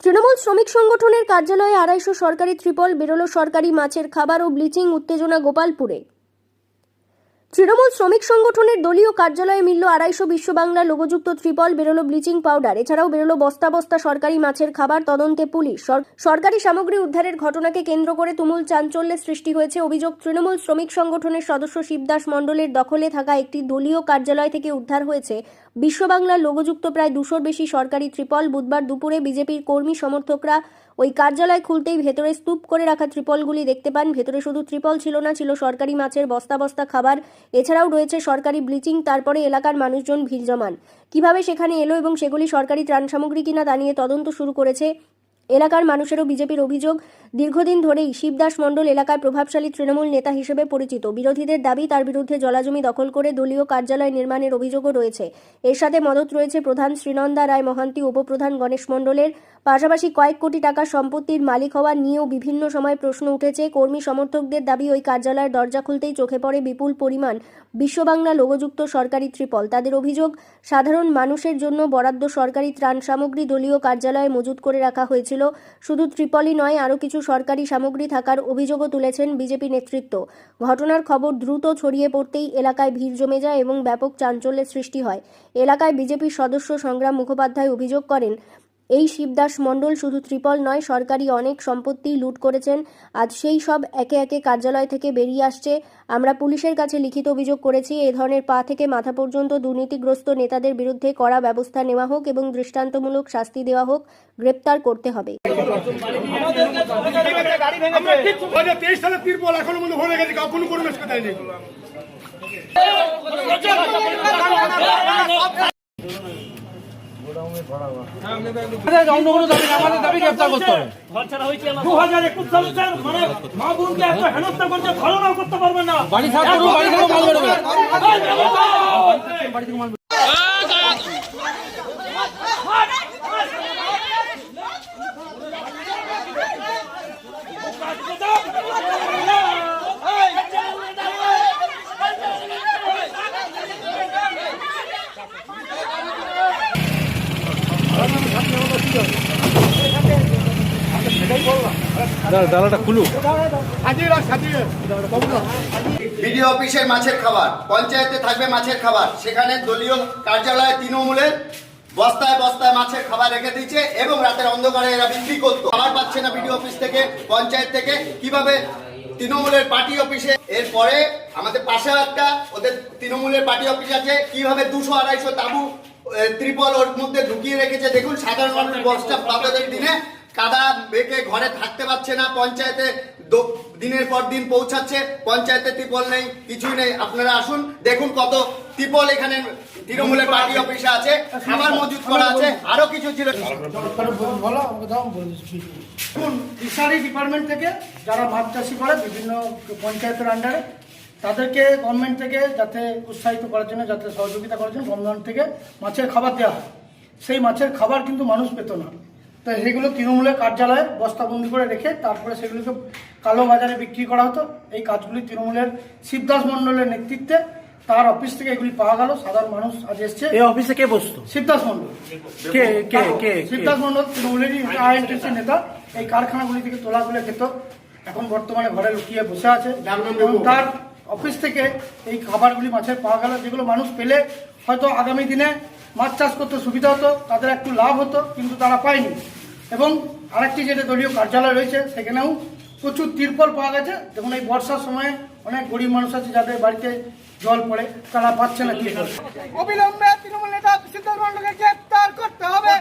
তৃণমূল শ্রমিক সংগঠনের কার্যালয়ে 250 সরকারি ত্রিপল বেরোলো সরকারি মাছের খাবার ও ব্লিচিং উত্তেজনা গোপালপুরে। তৃণমূল শ্রমিক সংগঠনের দলীয় কার্যালয়ে মিলল 250 বিশ্ব বাংলা লোগোযুক্ত ত্রিপল, বেরোলো ব্লিচিং পাউডার, এছাড়াও বেরোলো বস্তা বস্তা সরকারি মাছের খাবার। তদন্তে পুলিশ। সরকারি সামগ্রী উদ্ধারের ঘটনাকে কেন্দ্র করে তুমুল চাঞ্চল্যের সৃষ্টি হয়েছে। অভিযোগ, তৃণমূল শ্রমিক সংগঠনের সদস্য শিবদাস মণ্ডলের দখলে থাকা একটি দলীয় কার্যালয় থেকে উদ্ধার হয়েছে বিশ্ব বাংলা লোগোযুক্ত প্রায় 200-র বেশি সরকারি ত্রিপল। বুধবার দুপুরে বিজেপির কর্মী সমর্থকরা ওই কার্যালয় খুলতেই ভেতরে স্তূপ করে রাখা ত্রিপলগুলি দেখতে পান। ভেতরে শুধু ত্রিপল ছিল না, ছিল সরকারি মাছের বস্তা বস্তা খাবার, এছাড়াও রয়েছে সরকারি ব্লিচিং। তারপরে এলাকার মানুষজন ভিড় জমান। কিভাবে সেখানে এলো এবং সেগুলি সরকারি ত্রাণ সামগ্রী কিনা তা নিয়ে তদন্ত শুরু করেছে এলাকার মানুষেরও। বিজেপির অভিযোগ, দীর্ঘদিন ধরেই শিবদাস মণ্ডল এলাকায় প্রভাবশালী তৃণমূল নেতা হিসেবে পরিচিত। বিরোধীদের দাবি, তার বিরুদ্ধে জলাজমি দখল করে দলীয় কার্যালয় নির্মাণের অভিযোগও রয়েছে। এর সাথে মদত রয়েছে প্রধান শ্রীনন্দা রায় মহান্তি, উপপ্রধান গণেশ মণ্ডলের। পাশাপাশি কয়েক কোটি টাকা সম্পত্তির মালিক হওয়া নিয়েও বিভিন্ন সময় প্রশ্ন উঠেছে। কর্মী সমর্থকদের দাবি, ওই কার্যালয়ের দরজা খুলতেই চোখে পড়ে বিপুল পরিমাণ বিশ্ববাংলা লোগোযুক্ত সরকারি ত্রিপল। তাদের অভিযোগ, সাধারণ মানুষের জন্য বরাদ্দ সরকারি ত্রাণ সামগ্রী দলীয় কার্যালয়ে মজুত করে রাখা হয়েছিল। শুধু ত্রিপলই নয়, আরও কিছু সরকারি সামগ্রী থাকার অভিযোগও তুলেছেন বিজেপি নেতৃত্ব। ঘটনার খবর দ্রুত ছড়িয়ে পড়তেই এলাকায় ভিড় জমে যায় এবং ব্যাপক চাঞ্চল্যের সৃষ্টি হয়। এলাকায় বিজেপির সদস্য সংগ্রাম মুখোপাধ্যায় অভিযোগ করেন, এই শিবদাস মণ্ডল শুধু ত্রিপল নয়, সরকারি অনেক সম্পত্তি লুট করেছেন। আজ সেই সব একে একে কার্যালয় থেকে বেরিয়ে আসছে। আমরা পুলিশের কাছে লিখিত অভিযোগ করেছি, এ ধরনের পা থেকে মাথা পর্যন্ত দুর্নীতিগ্রস্ত নেতাদের বিরুদ্ধে কড়া ব্যবস্থা নেওয়া হোক এবং দৃষ্টান্তমূলক শাস্তি দেওয়া হোক, গ্রেপ্তার করতে হবে। বিডিও অফিসের মাছের খাবার, পঞ্চায়েতে থাকবে মাছের খাবার, সেখানে দলীয় কার্যালয়ে তৃণমূলের বস্তায় বস্তায় মাছের খাবার রেখে দিচ্ছে এবং রাতের অন্ধকারে এরা বিক্রি করতো। খাবার পাচ্ছে না বিডিও অফিস থেকে, পঞ্চায়েত থেকে, কিভাবে তৃণমূলের পার্টি অফিসে। এরপরে আমাদের পাশে একটা ওদের তৃণমূলের পার্টি অফিস আছে, কিভাবে 200-250 তাবু ত্রিপল ওর মধ্যে ঢুকিয়ে রেখেছে। দেখুন, সাধারণ মানুষ বস্তা বাতাদের দিনে কাদা বেঁকে ঘরে থাকতে পারছে না। পঞ্চায়েতে দিনের পর দিন পৌঁছাচ্ছে, পঞ্চায়েতে ত্রিপল নেই, কিছুই নেই। আপনারা আসুন, দেখুন কত ত্রিপল এখানে তৃণমূলের পার্টি অফিসে আছে, খাবার মজুত করা আছে, আরো কিছু ছিল। ফিশারি ডিপার্টমেন্ট থেকে যারা মাছ চাষি করে বিভিন্ন পঞ্চায়েতের আন্ডারে, তাদেরকে গভর্নমেন্ট থেকে যাতে উৎসাহিত করার জন্য, যাতে সহযোগিতা করার জন্য গভর্নমেন্ট থেকে মাছের খাবার দেওয়া হয়। সেই মাছের খাবার কিন্তু মানুষ পেত না, তো সেগুলো তৃণমূলের কার্যালয়ে বস্তাবন্দি করে রেখে তারপরে সেগুলোকে কালো বাজারে বিক্রি করা হতো। এই কাজগুলি তৃণমূলের শিবদাস মণ্ডলের নেতৃত্বে, তার অফিস থেকে এগুলি পাওয়া গেল। সাধারণ মানুষ আজ এসছে। এই অফিসে কে বসতো? শিবদাস মণ্ডল। শিবদাস মণ্ডল তৃণমূলেরই আইএনটিসি নেতা। এই কারখানাগুলি থেকে তোলা তুলে খেত, এখন বর্তমানে ঘরে লুকিয়ে বসে আছে। এবং তার অফিস থেকে এই খাবারগুলি মাছের পাওয়া গেল, যেগুলো মানুষ পেলে হয়তো আগামী দিনে মাছ চাষ করতে সুবিধা হতো, তাদের একটু লাভ হতো, কিন্তু তারা পায়নি। এবং আরেকটি যেটা দলীয় কার্যালয় রয়েছে, সেখানেও প্রচুর তিরপল পাওয়া গেছে। দেখুন, এই বর্ষার সময়ে অনেক গরিব মানুষ আছে যাদের বাড়িতে জল পড়ে, তারা পাচ্ছে না। কি অবিলম্বে তৃণমূল নেতা শিবদাস মণ্ডলকে গ্রেপ্তার করতে হবে।